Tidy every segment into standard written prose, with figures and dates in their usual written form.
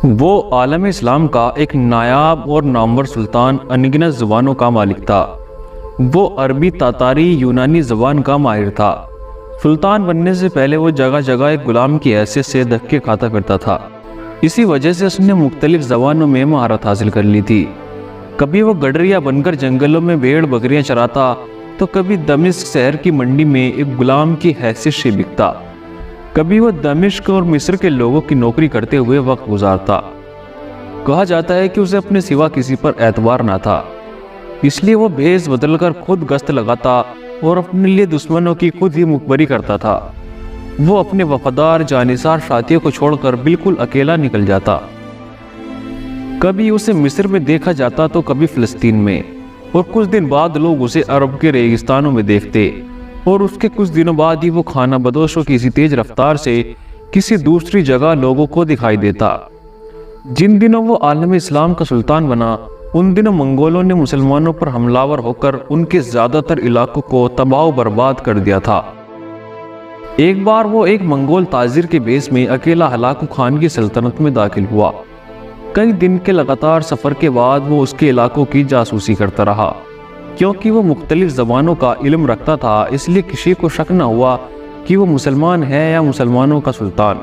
وہ عالم اسلام کا ایک نایاب اور نامور سلطان انگنت زبانوں کا مالک تھا۔ وہ عربی، تاتاری، یونانی زبان کا ماہر تھا۔ سلطان بننے سے پہلے وہ جگہ جگہ ایک غلام کی حیثیت سے دھکے کھاتا کرتا تھا۔ اسی وجہ سے اس نے مختلف زبانوں میں مہارت حاصل کر لی تھی۔ کبھی وہ گڈریا بن کر جنگلوں میں بھیڑ بکریاں چراتا تو کبھی دمشق شہر کی منڈی میں ایک غلام کی حیثیت سے بکتا۔ کبھی وہ دمشق اور مصر کے لوگوں کی نوکری کرتے ہوئے وقت گزارتا۔ کہا جاتا ہے کہ اسے اپنے سوا کسی پر اعتبار نہ تھا، اس لیے وہ بھیس بدل کر خود گشت لگاتا اور اپنے لیے دشمنوں کی خود ہی مخبری کرتا تھا۔ وہ اپنے وفادار جانثار ساتھیوں کو چھوڑ کر بالکل اکیلا نکل جاتا۔ کبھی اسے مصر میں دیکھا جاتا تو کبھی فلسطین میں، اور کچھ دن بعد لوگ اسے عرب کے ریگستانوں میں دیکھتے، اور اس کے کچھ دنوں بعد ہی وہ خانہ بدوشوں کی اسی تیز رفتار سے کسی دوسری جگہ لوگوں کو دکھائی دیتا۔ جن دنوں وہ عالم اسلام کا سلطان بنا، ان دنوں منگولوں نے مسلمانوں پر حملہ ہو کر ان کے زیادہ تر علاقوں کو تباہ و برباد کر دیا تھا۔ ایک بار وہ ایک منگول تاجر کے بیس میں اکیلا ہلاکو خان کی سلطنت میں داخل ہوا۔ کئی دن کے لگاتار سفر کے بعد وہ اس کے علاقوں کی جاسوسی کرتا رہا۔ کیونکہ وہ مختلف زبانوں کا علم رکھتا تھا، اس لیے کسی کو شک نہ ہوا کہ وہ مسلمان ہے یا مسلمانوں کا سلطان۔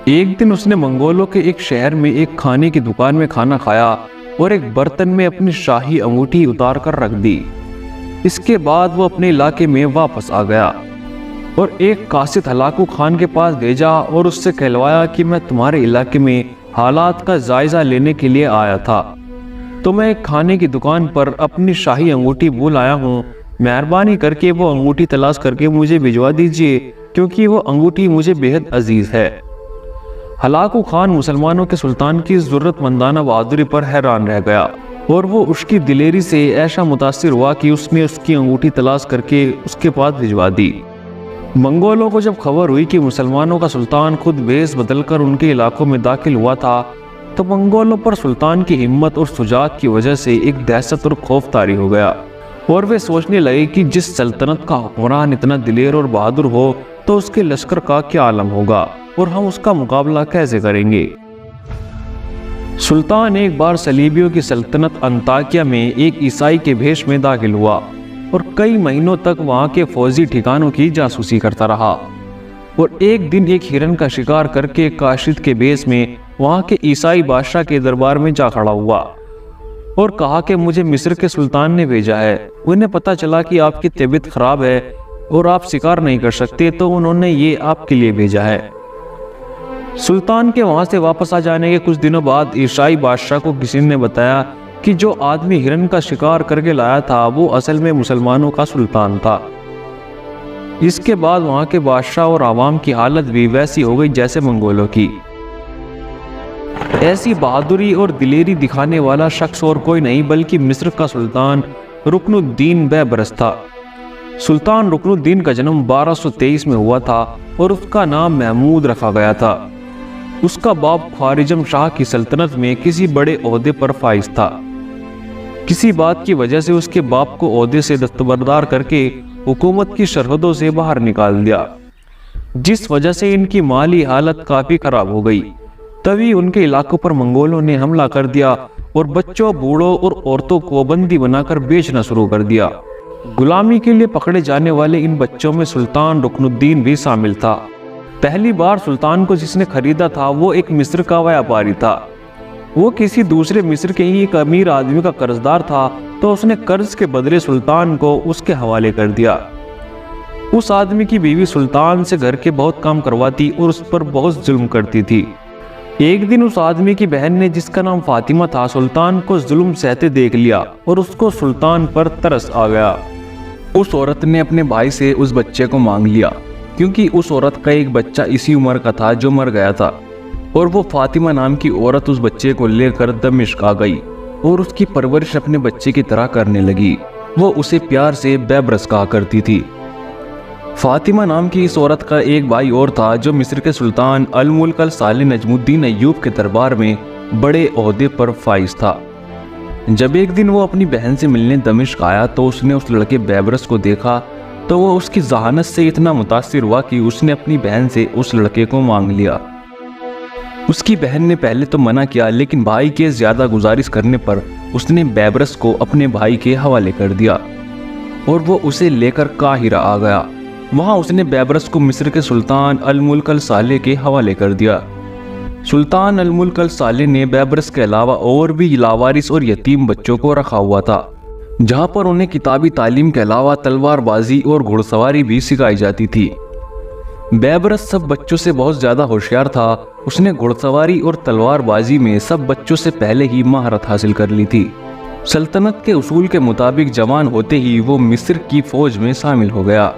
ایک دن اس نے منگولوں کے ایک شہر میں ایک کھانے کی دکان میں کھانا کھایا اور ایک برتن میں اپنی شاہی انگوٹھی اتار کر رکھ دی۔ اس کے بعد وہ اپنے علاقے میں واپس آ گیا اور ایک قاصد ہلاکو خان کے پاس بھیجا اور اس سے کہلوایا کہ میں تمہارے علاقے میں حالات کا جائزہ لینے کے لیے آیا تھا، تو میں ایک کھانے کی دکان پر اپنی شاہی انگوٹھی بھول آیا ہوں، مہربانی کر کے وہ انگوٹھی تلاش کر کے مجھے بھجوا دیجئے، کیونکہ وہ انگوٹھی مجھے بہت عزیز ہے۔ ہلاکو خان مسلمانوں کے سلطان کی ضرورت مندانہ بہادری پر حیران رہ گیا، اور وہ اس کی دلیری سے ایسا متاثر ہوا کہ اس نے اس کی انگوٹھی تلاش کر کے اس کے پاس بھجوا دی۔ منگولوں کو جب خبر ہوئی کہ مسلمانوں کا سلطان خود بھیس بدل کر ان کے علاقوں میں داخل ہوا تھا، تو منگولوں پر سلطان کی ہمت اور شجاعت کی وجہ سے ایک دہشت اور خوف طاری ہو گیا، اور وہ سوچنے لگے کہ جس سلطنت کا حکمران اتنا دلیر اور بہادر ہو تو اس کے لشکر کا کیا عالم ہوگا، اور ہم اس کا مقابلہ کیسے کریں گے۔ سلطان ایک بار صلیبیوں کی سلطنت انطاکیہ میں ایک عیسائی کے بھیش میں داخل ہوا اور کئی مہینوں تک وہاں کے فوجی ٹھکانوں کی جاسوسی کرتا رہا، اور ایک دن ایک ہرن کا شکار کر کے قاصد کے بیس میں وہاں کے عیسائی بادشاہ کے دربار میں جا کھڑا ہوا اور کہا کہ مجھے مصر کے سلطان نے بھیجا ہے۔ انہیں پتا چلا کہ آپ کی طبیعت خراب ہے اور آپ شکار نہیں کر سکتے، تو انہوں نے یہ آپ کے لیے بھیجا ہے۔ سلطان کے وہاں سے واپس آ جانے کے کچھ دنوں بعد عیسائی بادشاہ کو کسی نے بتایا کہ جو آدمی ہرن کا شکار کر کے لایا تھا وہ اصل میں مسلمانوں کا سلطان تھا۔ اس کے بعد وہاں کے بادشاہ اور عوام کی حالت بھی ویسی ہو گئی جیسے منگولوں کی۔ ایسی بہادری اور دلیری دکھانے والا شخص اور کوئی نہیں بلکہ مصر کا سلطان رکن الدین بیبرس تھا۔ سلطان رکن الدین کا جنم 1223 میں ہوا تھا اور اس کا نام محمود رکھا گیا تھا۔ اس کا باپ خوارزم شاہ کی سلطنت میں کسی بڑے عہدے پر فائز تھا۔ کسی بات کی وجہ سے اس کے باپ کو عہدے سے دستبردار کر کے حکومت کی سرحدوں سے باہر نکال دیا، جس وجہ سے ان کی مالی حالت کافی خراب ہو گئی۔ تبھی ان کے علاقوں پر منگولوں نے حملہ کر دیا اور بچوں، بوڑھوں اور عورتوں کو بندی بنا کر بیچنا شروع کر دیا۔ غلامی کے لیے پکڑے جانے والے ان بچوں میں سلطان رکن الدین بھی شامل تھا۔ پہلی بار سلطان کو جس نے خریدا تھا وہ ایک مصر کا ویاپاری تھا۔ وہ کسی دوسرے مصر کے ہی ایک امیر آدمی کا قرضدار تھا، تو اس نے قرض کے بدلے سلطان کو اس کے حوالے کر دیا۔ اس آدمی کی بیوی سلطان سے گھر کے بہت کام کرواتی اور اس پر بہت ظلم کرتی تھی۔ ایک دن اس آدمی کی بہن نے جس کا نام فاطمہ تھا سلطان کو ظلم سہتے دیکھ لیا اور اس کو سلطان پر ترس آ گیا۔ اس عورت نے اپنے بھائی سے اس بچے کو مانگ لیا، کیونکہ اس عورت کا ایک بچہ اسی عمر کا تھا جو مر گیا تھا، اور وہ فاطمہ نام کی عورت اس بچے کو لے کر دمشق آ گئی اور اس کی پرورش اپنے بچے کی طرح کرنے لگی۔ وہ اسے پیار سے بیبرس کہا کرتی تھی۔ فاطمہ نام کی اس عورت کا ایک بھائی اور تھا جو مصر کے سلطان الملک الصالح نجم الدین ایوب کے دربار میں بڑے عہدے پر فائز تھا۔ جب ایک دن وہ اپنی بہن سے ملنے دمشق آیا تو اس نے اس لڑکے بیبرس کو دیکھا تو وہ اس کی ذہانت سے اتنا متاثر ہوا کہ اس نے اپنی بہن سے اس لڑکے کو مانگ لیا۔ اس کی بہن نے پہلے تو منع کیا، لیکن بھائی کے زیادہ گزارش کرنے پر اس نے بیبرس کو اپنے بھائی کے حوالے کر دیا اور وہ اسے لے کر قاہرہ آ گیا۔ وہاں اس نے بیبرس کو مصر کے سلطان الملک الصالح کے حوالے کر دیا۔ سلطان الملک الصالح نے بیبرس کے علاوہ اور بھی لاوارث اور یتیم بچوں کو رکھا ہوا تھا، جہاں پر انہیں کتابی تعلیم کے علاوہ تلوار بازی اور گھڑ سواری بھی سکھائی جاتی تھی۔ بیبرس سب بچوں سے بہت زیادہ ہوشیار تھا۔ اس نے گھڑ سواری اور تلوار بازی میں سب بچوں سے پہلے ہی مہارت حاصل کر لی تھی۔ سلطنت کے اصول کے مطابق جوان ہوتے ہی وہ مصر کی فوج میں شامل ہو گیا۔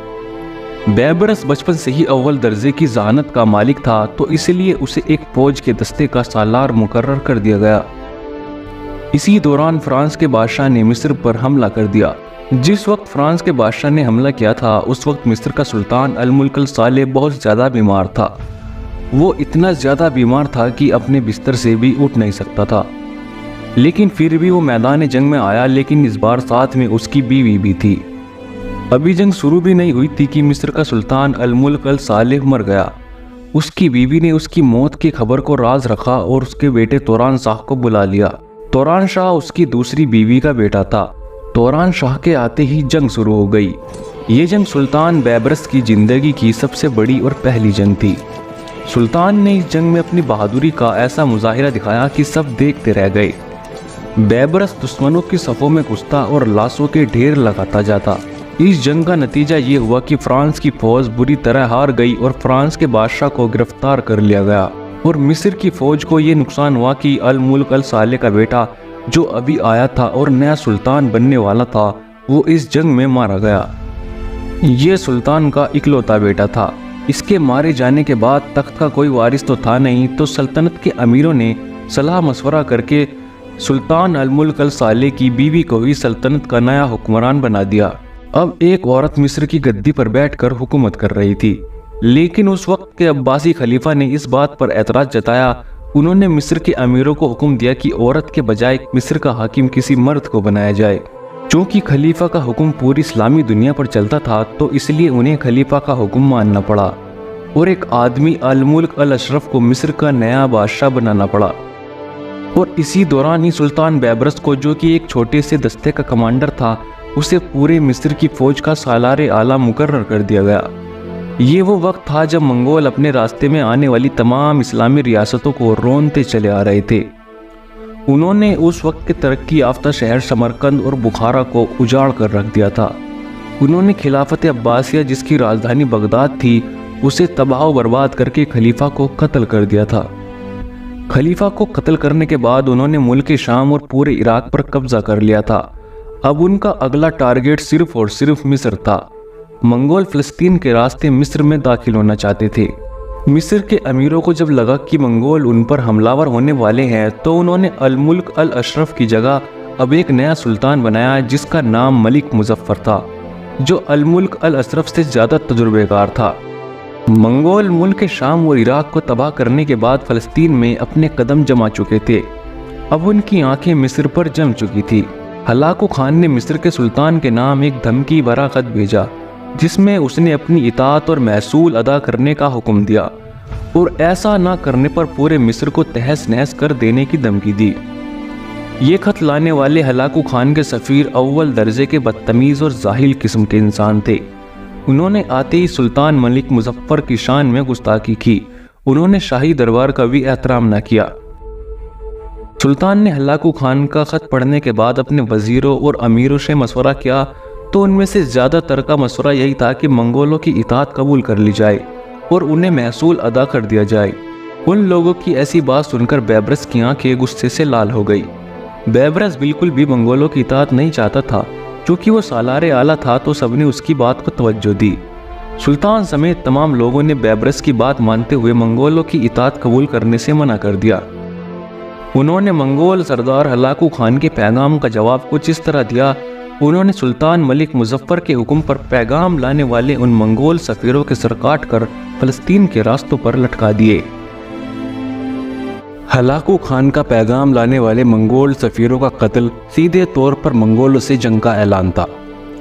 بیبرس بچپن سے ہی اول درجے کی ذہانت کا مالک تھا، تو اس لیے اسے ایک فوج کے دستے کا سالار مقرر کر دیا گیا۔ اسی دوران فرانس کے بادشاہ نے مصر پر حملہ کر دیا۔ جس وقت فرانس کے بادشاہ نے حملہ کیا تھا، اس وقت مصر کا سلطان الملک الصالح بہت زیادہ بیمار تھا۔ وہ اتنا زیادہ بیمار تھا کہ اپنے بستر سے بھی اٹھ نہیں سکتا تھا، لیکن پھر بھی وہ میدان جنگ میں آیا، لیکن اس بار ساتھ میں اس کی بیوی بھی تھی۔ ابھی جنگ شروع بھی نہیں ہوئی تھی کہ مصر کا سلطان الملک الصالح مر گیا۔ اس کی بیوی نے اس کی موت کی خبر کو راز رکھا اور اس کے بیٹے توران شاہ کو بلا لیا۔ توران شاہ اس کی دوسری بیوی کا بیٹا تھا۔ توران شاہ کے آتے ہی جنگ شروع ہو گئی۔ یہ جنگ سلطان بیبرس کی زندگی کی سب سے بڑی اور پہلی جنگ تھی۔ سلطان نے اس جنگ میں اپنی بہادری کا ایسا مظاہرہ دکھایا کہ سب دیکھتے رہ گئے۔ بیبرس دشمنوں کی صفوں میں گھستا اور لاشوں کے ڈھیر لگاتا جاتا۔ اس جنگ کا نتیجہ یہ ہوا کہ فرانس کی فوج بری طرح ہار گئی اور فرانس کے بادشاہ کو گرفتار کر لیا گیا، اور مصر کی فوج کو یہ نقصان ہوا کہ الملک الصالح کا بیٹا جو ابھی آیا تھا اور نیا سلطان بننے والا تھا، وہ اس جنگ میں مارا گیا۔ یہ سلطان کا اکلوتا بیٹا تھا۔ اس کے مارے جانے کے بعد تخت کا کوئی وارث تو تھا نہیں، تو سلطنت کے امیروں نے صلاح مشورہ کر کے سلطان الملک الصالح کی بیوی کو ہی سلطنت کا نیا حکمران بنا دیا۔ اب ایک عورت مصر کی گدی پر بیٹھ کر حکومت کر رہی تھی، لیکن اس وقت کے عباسی خلیفہ نے اس بات پر اعتراض جتایا۔ انہوں نے مصر کے امیروں کو حکم دیا کہ عورت کے بجائے مصر کا حاکم کسی مرد کو بنایا جائے۔ چونکہ خلیفہ کا حکم پوری اسلامی دنیا پر چلتا تھا، تو اس لیے انہیں خلیفہ کا حکم ماننا پڑا، اور ایک آدمی الملک الاشرف کو مصر کا نیا بادشاہ بنانا پڑا۔ اور اسی دوران ہی سلطان بیبرس کو، جو کہ ایک چھوٹے سے دستے کا کمانڈر تھا، اسے پورے مصر کی فوج کا سالار اعلیٰ مقرر کر دیا گیا۔ یہ وہ وقت تھا جب منگول اپنے راستے میں آنے والی تمام اسلامی ریاستوں کو رونتے چلے آ رہے تھے۔ انہوں نے اس وقت کے ترقی یافتہ شہر سمرقند اور بخارا کو اجاڑ کر رکھ دیا تھا۔ انہوں نے خلافت عباسیہ، جس کی راجدھانی بغداد تھی، اسے تباہ و برباد کر کے خلیفہ کو قتل کر دیا تھا۔ خلیفہ کو قتل کرنے کے بعد انہوں نے ملک شام اور پورے عراق پر قبضہ کر لیا تھا۔ اب ان کا اگلا ٹارگٹ صرف اور صرف مصر تھا۔ منگول فلسطین کے راستے مصر میں داخل ہونا چاہتے تھے۔ مصر کے امیروں کو جب لگا کہ منگول ان پر حملہ ور ہونے والے ہیں، تو انہوں نے الملک الاشرف کی جگہ اب ایک نیا سلطان بنایا، جس کا نام ملک مظفر تھا، جو الملک الاشرف سے زیادہ تجربے کار تھا۔ منگول ملک شام اور عراق کو تباہ کرنے کے بعد فلسطین میں اپنے قدم جما چکے تھے۔ اب ان کی آنکھیں مصر پر جم چکی تھی۔ ہلاکو خان نے مصر کے سلطان کے نام ایک دھمکی بھرا خط بھیجا، جس میں اس نے اپنی اطاعت اور محصول ادا کرنے کا حکم دیا، اور ایسا نہ کرنے پر پورے مصر کو تہس نہس کر دینے کی دھمکی دی۔ یہ خط لانے والے ہلاکو خان کے سفیر اول درجے کے بدتمیز اور جاہل قسم کے انسان تھے۔ انہوں نے آتے ہی سلطان ملک مظفر کی شان میں گستاخی کی۔ انہوں نے شاہی دربار کا بھی احترام نہ کیا۔ سلطان نے ہلاکو خان کا خط پڑھنے کے بعد اپنے وزیروں اور امیروں سے مشورہ کیا، تو ان میں سے زیادہ تر کا مشورہ یہی تھا کہ منگولوں کی اطاعت قبول کر لی جائے اور انہیں محصول ادا کر دیا جائے۔ ان لوگوں کی ایسی بات سن کر بیبرس کی آنکھیں غصے سے لال ہو گئی۔ بیبرس بالکل بھی منگولوں کی اطاعت نہیں چاہتا تھا۔ چونکہ وہ سالار اعلیٰ تھا، تو سب نے اس کی بات کو توجہ دی۔ سلطان سمیت تمام لوگوں نے بیبرس کی بات مانتے ہوئے منگولوں کی اطاعت قبول کرنے سے منع کر دیا۔ انہوں نے منگول سردار ہلاکو خان کے پیغام کا جواب کچھ اس طرح دیا۔ انہوں نے سلطان ملک مظفر کے حکم پر پیغام لانے والے ان منگول سفیروں کے سر کاٹ کر فلسطین کے راستوں پر لٹکا دیے۔ ہلاکو خان کا پیغام لانے والے منگول سفیروں کا قتل سیدھے طور پر منگولوں سے جنگ کا اعلان تھا۔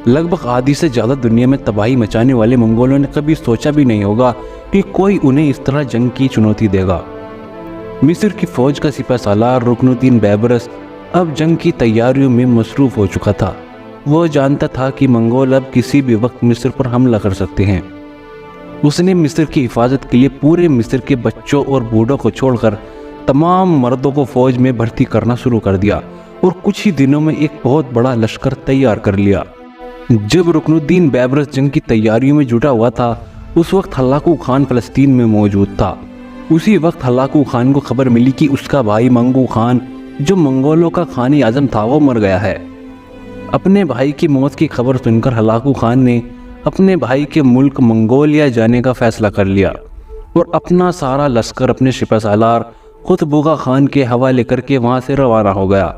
لگ بھگ آدھی سے زیادہ دنیا میں تباہی مچانے والے منگولوں نے کبھی سوچا بھی نہیں ہوگا کہ کوئی انہیں اس طرح جنگ کی چنوتی دے گا۔ مصر کی فوج کا سپہ سالار رکن الدین بیبرس اب جنگ کی تیاریوں میں مصروف ہو چکا تھا۔ وہ جانتا تھا کہ منگول اب کسی بھی وقت مصر پر حملہ کر سکتے ہیں۔ اس نے مصر کی حفاظت کے لیے پورے مصر کے بچوں اور بوڑھوں کو چھوڑ کر تمام مردوں کو فوج میں بھرتی کرنا شروع کر دیا اور کچھ ہی دنوں میں ایک بہت بڑا لشکر تیار کر لیا۔ جب رکن الدین بیبرس جنگ کی تیاریوں میں جٹا ہوا تھا، اس وقت ہلاکو خان فلسطین میں موجود تھا۔ اسی وقت ہلاکو خان کو خبر ملی کہ اس کا بھائی منگو خان، جو منگولوں کا خانی اعظم تھا، وہ مر گیا ہے۔ اپنے بھائی کی موت کی خبر سن کر ہلاکو خان نے اپنے بھائی کے ملک منگولیا جانے کا فیصلہ کر لیا اور اپنا سارا لشکر اپنے سپہ سالار قطبوغا خان کے حوالے کر کے وہاں سے روانہ ہو گیا۔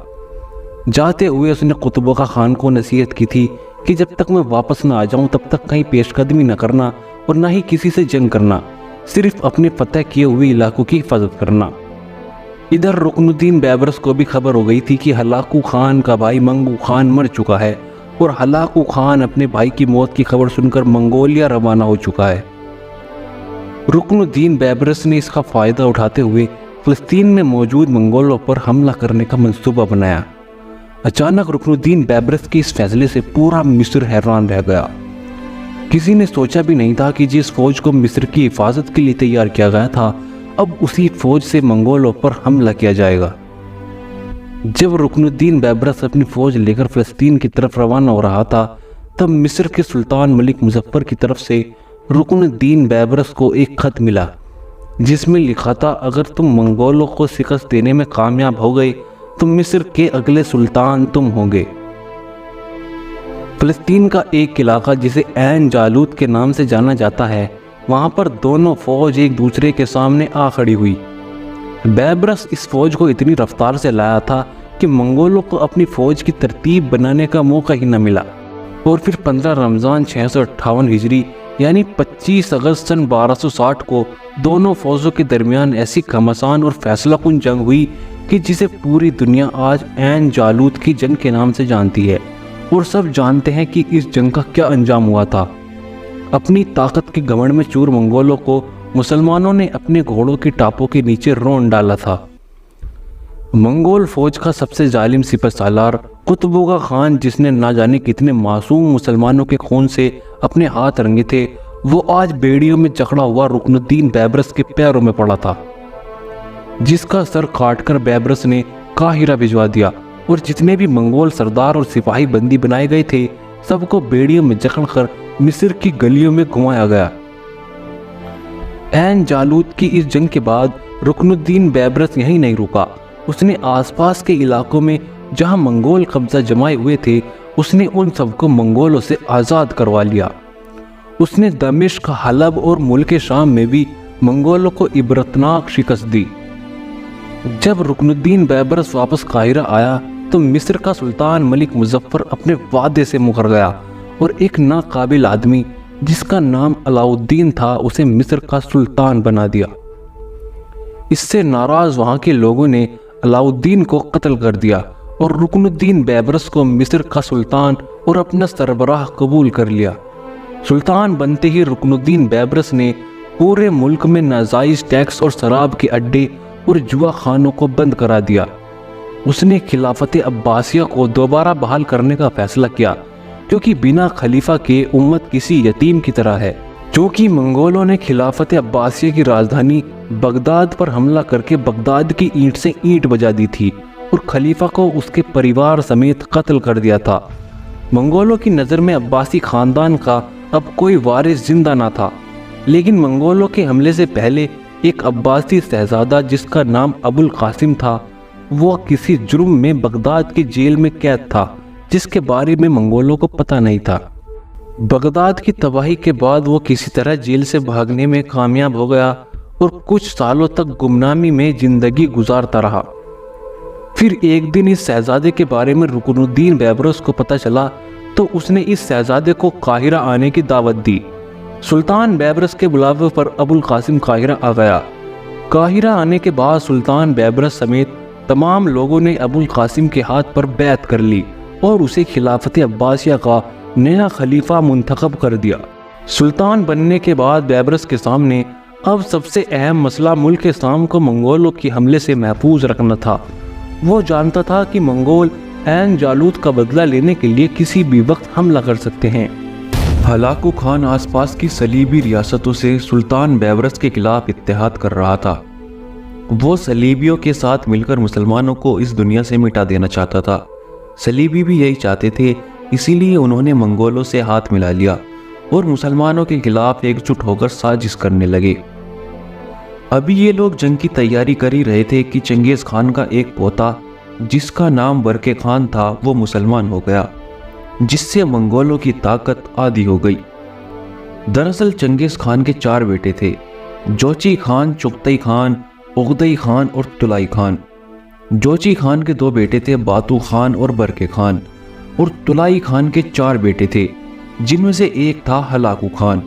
جاتے ہوئے اس نے قطبوغا خان کو نصیحت کی تھی کہ جب تک میں واپس نہ آ جاؤں تب تک کہیں پیش قدمی نہ کرنا اور نہ ہی کسی سے جنگ کرنا، صرف اپنے فتح کیے ہوئے علاقوں کی حفاظت کرنا۔ ادھر رکن الدین بیبرس کو بھی خبر ہو گئی تھی کہ ہلاکو خان کا بھائی منگو خان مر چکا ہے اور ہلاکو خان اپنے بھائی کی موت کی خبر سن کر منگولیا روانہ ہو چکا ہے۔ رکن الدین بیبرس نے اس کا فائدہ اٹھاتے ہوئے فلسطین میں موجود منگولوں پر حملہ کرنے کا منصوبہ بنایا۔ اچانک رکن الدین بیبرس کے اس فیصلے سے پورا مصر حیران رہ گیا۔ کسی نے سوچا بھی نہیں تھا کہ جس فوج کو مصر کی حفاظت کے لیے تیار کیا گیا تھا، اب اسی فوج سے منگولوں پر حملہ کیا جائے گا۔ جب رکن الدین بیبرس اپنی فوج لے کر فلسطین کی طرف روانہ ہو رہا تھا، تب مصر کے سلطان ملک مظفر کی طرف سے رکن الدین بیبرس کو ایک خط ملا، جس میں لکھا تھا اگر تم منگولوں کو شکست دینے میں کامیاب ہو گئے تو مصر کے اگلے سلطان تم ہوں گے۔ فلسطین کا ایک علاقہ جسے عین جالوت کے نام سے جانا جاتا ہے، وہاں پر دونوں فوج ایک دوسرے کے سامنے آ کھڑی ہوئی۔ بیبرس اس فوج کو اتنی رفتار سے لایا تھا کہ منگولوں کو اپنی فوج کی ترتیب بنانے کا موقع ہی نہ ملا، اور پھر 15 رمضان 658 ہجری یعنی 25 اگست سن 1260 کو دونوں فوجوں کے درمیان ایسی گھمسان اور فیصلہ کن جنگ ہوئی کہ جسے پوری دنیا آج عین جالوت کی جنگ کے نام سے جانتی ہے، اور سب جانتے ہیں کہ اس جنگ کا کیا انجام ہوا تھا۔ اپنی طاقت کے گھمنڈ میں چور منگولوں کو مسلمانوں نے اپنے گھوڑوں کی ٹاپوں کے نیچے رون ڈالا تھا۔ منگول فوج کا سب سے ظالم سپہ سالار قطبوغا خان، جس نے نہ جانے کتنے معصوم مسلمانوں کے خون سے اپنے ہاتھ رنگے تھے، وہ آج بیڑیوں میں جکڑا ہوا رکن الدین بیبرس کے پیروں میں پڑا تھا، جس کا سر کاٹ کر بیبرس نے قاہرہ بھجوا دیا، اور جتنے بھی منگول سردار اور سپاہی بندی بنائے گئے تھے سب کو بیڑیوں میں جکڑ کر مصر کی گلیوں میں گھمایا گیا۔ عین جالوت کی اس جنگ کے بعد رکن الدین بیبرس یہیں نہیں رکا، اس نے آس پاس کے علاقوں میں جہاں منگول قبضہ جمائے ہوئے تھے، اس نے ان سب کو منگولوں سے آزاد کروا لیا۔ اس نے دمشق، حلب اور ملک شام میں بھی منگولوں کو عبرتناک شکست دی۔ جب رکن الدین بیبرس واپس قاہرہ آیا تو مصر کا سلطان ملک مظفر اپنے وعدے سے مکر گیا اور ایک ناقابل آدمی جس کا نام علاؤالدین تھا اسے مصر کا سلطان بنا دیا۔ اس سے ناراض وہاں کے لوگوں نے علاؤالدین کو قتل کر دیا اور رکن الدین بیبرس کو مصر کا سلطان اور اپنا سربراہ قبول کر لیا۔ سلطان بنتے ہی رکن الدین بیبرس نے پورے ملک میں ناجائز ٹیکس اور شراب کے اڈے اور جوا خانوں کو بند کرا دیا۔ اس نے خلافت عباسیہ کو دوبارہ بحال کرنے کا فیصلہ کیا، کیونکہ بنا خلیفہ کے امت کسی یتیم کی طرح ہے۔ چونکہ منگولوں نے خلافت عباسیہ کی راجدھانی بغداد پر حملہ کر کے بغداد کی اینٹ سے اینٹ بجا دی تھی اور خلیفہ کو اس کے پریوار سمیت قتل کر دیا تھا۔ منگولوں کی نظر میں عباسی خاندان کا اب کوئی وارث زندہ نہ تھا، لیکن منگولوں کے حملے سے پہلے ایک عباسی شہزادہ جس کا نام ابو القاسم تھا، وہ کسی جرم میں بغداد کی جیل میں قید تھا، جس کے بارے میں منگولوں کو پتہ نہیں تھا۔ بغداد کی تباہی کے بعد وہ کسی طرح جیل سے بھاگنے میں کامیاب ہو گیا اور کچھ سالوں تک گمنامی میں زندگی گزارتا رہا۔ پھر ایک دن اس شہزادے کے بارے میں رکن الدین بیبرس کو پتہ چلا تو اس نے اس شہزادے کو قاہرہ آنے کی دعوت دی۔ سلطان بیبرس کے بلاوے پر ابو القاسم قاہرہ آ گیا۔ قاہرہ آنے کے بعد سلطان بیبرس سمیت تمام لوگوں نے ابو القاسم کے ہاتھ پر بیعت کر لی اور اسے خلافت عباسیہ کا نیا خلیفہ منتخب کر دیا۔ سلطان بننے کے بعد بیبرس کے سامنے اب سب سے اہم مسئلہ ملک شام کو منگولوں کے حملے سے محفوظ رکھنا تھا۔ وہ جانتا تھا کہ منگول عین جالوت کا بدلہ لینے کے لیے کسی بھی وقت حملہ کر سکتے ہیں۔ ہلاکو خان آس پاس کی صلیبی ریاستوں سے سلطان بیبرس کے خلاف اتحاد کر رہا تھا۔ وہ صلیبیوں کے ساتھ مل کر مسلمانوں کو اس دنیا سے مٹا دینا چاہتا تھا۔ صلیبی بھی یہی چاہتے تھے، اسی لیے انہوں نے منگولوں سے ہاتھ ملا لیا اور مسلمانوں کے خلاف ایک جٹ ہو کر سازش کرنے لگے۔ ابھی یہ لوگ جنگ کی تیاری کر ہی رہے تھے کہ چنگیز خان کا ایک پوتا جس کا نام برکے خان تھا وہ مسلمان ہو گیا، جس سے منگولوں کی طاقت آدھی ہو گئی۔ دراصل چنگیز خان کے 4 بیٹے تھے، جوچی خان، چغتائی خان، اغدئی خان اور طلائی خان۔ جوچی خان کے 2 بیٹے تھے، باتو خان اور برکے خان، اور طلائی خان کے 4 بیٹے تھے جن میں سے ایک تھا ہلاکو خان۔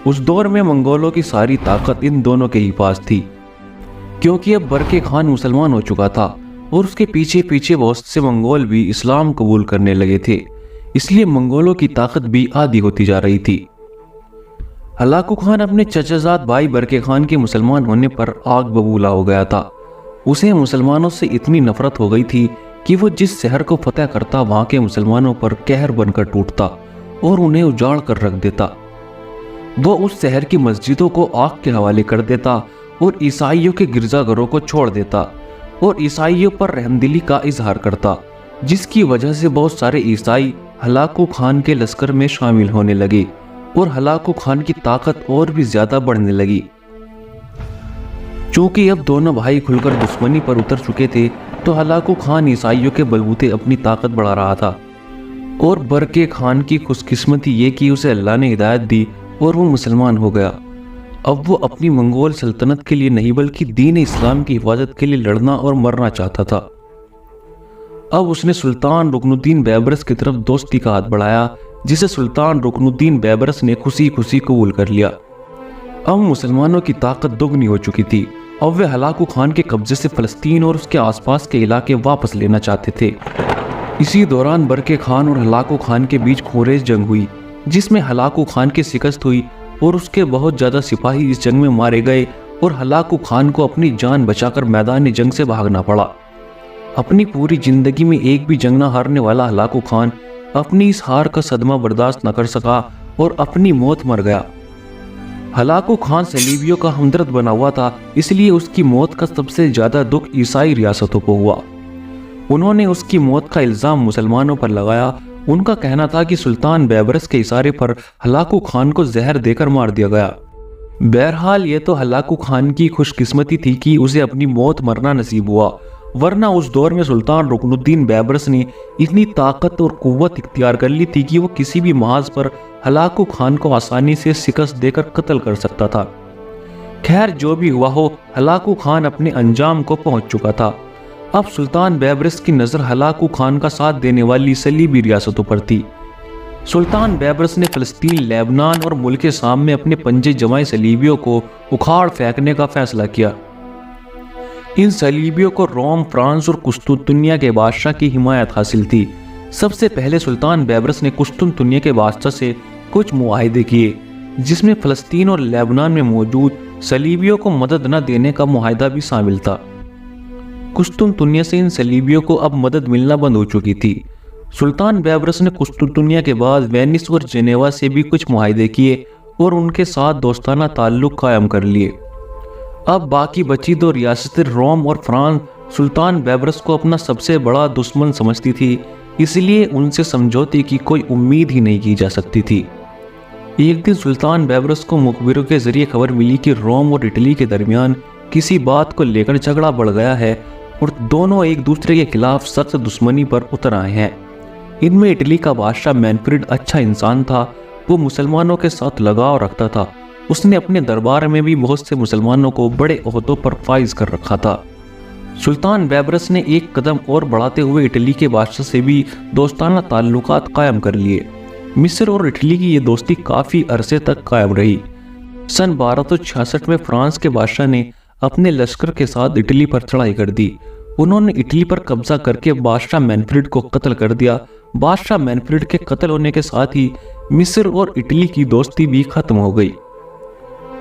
اس دور میں منگولوں کی ساری طاقت ان دونوں کے ہی پاس تھی، کیونکہ اب برکے خان مسلمان ہو چکا تھا اور اس کے پیچھے پیچھے بہت سے منگول بھی اسلام قبول کرنے لگے تھے، اس لیے منگولوں کی طاقت بھی آدھی ہوتی جا رہی تھی۔ ہلاکو خان اپنے چچا زاد بھائی برکے خان کے مسلمان ہونے پر آگ ببولا ہو گیا تھا۔ اسے مسلمانوں سے اتنی نفرت ہو گئی تھی کہ وہ جس شہر کو فتح کرتا وہاں کے مسلمانوں پر قہر بن کر ٹوٹتا اور انہیں اجاڑ کر رکھ دیتا۔ وہ اس شہر کی مسجدوں کو آگ کے حوالے کر دیتا اور عیسائیوں کے گرجا گھروں کو چھوڑ دیتا اور عیسائیوں پر رحمدلی کا اظہار کرتا، جس کی وجہ سے بہت سارے عیسائی ہلاکو خان کے لشکر میں شامل ہونے لگے اور ہلاکو خان کی طاقت اور بھی زیادہ بڑھنے لگی۔ چونکہ اب دونوں بھائی کھل کر دشمنی پر اتر چکے تھے تو ہلاکو خان عیسائیوں کے بلبوتے اپنی طاقت بڑھا رہا تھا، اور برکے خان کی خوش قسمتی یہ کہ اسے اللہ نے ہدایت دی اور وہ مسلمان ہو گیا۔ اب وہ اپنی منگول سلطنت کے لیے نہیں بلکہ دین اسلام کی حفاظت کے لیے لڑنا اور مرنا چاہتا تھا۔ اب اس نے سلطان رکن الدین بیبرس کی طرف دوستی کا ہاتھ بڑھایا، جسے سلطان رکن الدین بیبرس نے خوشی خوشی قبول کر لیا۔ اب مسلمانوں کی طاقت دوگنی ہو چکی تھی۔ اب وہ ہلاکو خان کے قبضے سے فلسطین اور اس کے آس پاس کے علاقے واپس لینا چاہتے تھے۔ اسی دوران برکے خان اور ہلاکو خان کے بیچ خونریز جنگ ہوئی، جس میں ہلاکو خان کی شکست ہوئی اور اس کے بہت زیادہ سپاہی اس جنگ میں مارے گئے اور ہلاکو خان کو اپنی جان بچا کر میدان جنگ سے بھاگنا پڑا۔ اپنی پوری زندگی میں ایک بھی جنگ نہ ہارنے والا ہلاکو خان اپنی اس ہار کا صدمہ برداشت نہ کر سکا اور اپنی موت مر گیا۔ ہلاکو خان صلیبیوں کا ہمدرد بنا ہوا تھا، اس لیے اس کی موت کا سب سے زیادہ دکھ عیسائی ریاستوں کو ہوا۔ انہوں نے اس کی موت کا الزام مسلمانوں پر لگایا۔ ان کا کہنا تھا کہ سلطان بیبرس کے اشارے پر ہلاکو خان کو زہر دے کر مار دیا گیا۔ بہرحال یہ تو ہلاکو خان کی خوش قسمتی تھی کہ اسے اپنی موت مرنا نصیب ہوا، ورنہ اس دور میں سلطان رکن الدین بیبرس نے اتنی طاقت اور قوت اختیار کر لی تھی کہ وہ کسی بھی محاذ پر ہلاکو خان کو آسانی سے شکست دے کر قتل کر سکتا تھا۔ خیر جو بھی ہوا ہو، ہلاکو خان اپنے انجام کو پہنچ چکا تھا۔ اب سلطان بیبرس کی نظر ہلاکو خان کا ساتھ دینے والی صلیبی ریاستوں پر تھی۔ سلطان بیبرس نے فلسطین، لیبنان اور ملک شام میں اپنے پنجے جمائے صلیبیوں کو اکھاڑ پھینکنے کا فیصلہ کیا۔ ان صلیبیوں کو روم، فرانس اور قسطنطنیہ کے بادشاہ کی حمایت حاصل تھی۔ سب سے پہلے سلطان بیبرس نے قسطنطنیہ کے بادشاہ سے کچھ معاہدے کیے، جس میں فلسطین اور لیبنان میں موجود صلیبیوں کو مدد نہ دینے کا معاہدہ بھی شامل تھا۔ قسطنطنیہ سے ان صلیبیوں کو اب مدد ملنا بند ہو چکی تھی۔ سلطان بیبرس نے قسطنطنیہ کے بعد وینس اور جنیوا سے بھی کچھ معاہدے کیے اور ان کے ساتھ دوستانہ تعلق قائم کر لیے۔ اب باقی بچی 2 ریاستیں روم اور فرانس سلطان بیبرس کو اپنا سب سے بڑا دشمن سمجھتی تھی، اس لیے ان سے سمجھوتے کی کوئی امید ہی نہیں کی جا سکتی تھی۔ ایک دن سلطان بیبرس کو مخبروں کے ذریعے خبر ملی کہ روم اور اٹلی کے درمیان کسی بات کو لے کر جھگڑا بڑھ گیا ہے اور دونوں ایک دوسرے کے خلاف سخت دشمنی پر اتر آئے ہیں۔ ان میں اٹلی کا بادشاہ مینفریڈ اچھا انسان تھا، وہ مسلمانوں کے ساتھ لگاؤ رکھتا تھا۔ اس نے اپنے دربار میں بھی بہت سے مسلمانوں کو بڑے عہدوں پر فائز کر رکھا تھا۔ سلطان بیبرس نے ایک قدم اور بڑھاتے ہوئے اٹلی کے بادشاہ سے بھی دوستانہ تعلقات قائم کر لیے۔ مصر اور اٹلی کی یہ دوستی کافی عرصے تک قائم رہی۔ سن 1266 میں فرانس کے بادشاہ نے اپنے لشکر کے ساتھ اٹلی پر چڑھائی کر دی۔ انہوں نے اٹلی پر قبضہ کر کے بادشاہ مینفریڈ کو قتل کر دیا۔ بادشاہ مینفریڈ کے قتل ہونے کے ساتھ ہی مصر اور اٹلی کی دوستی بھی ختم ہو گئی۔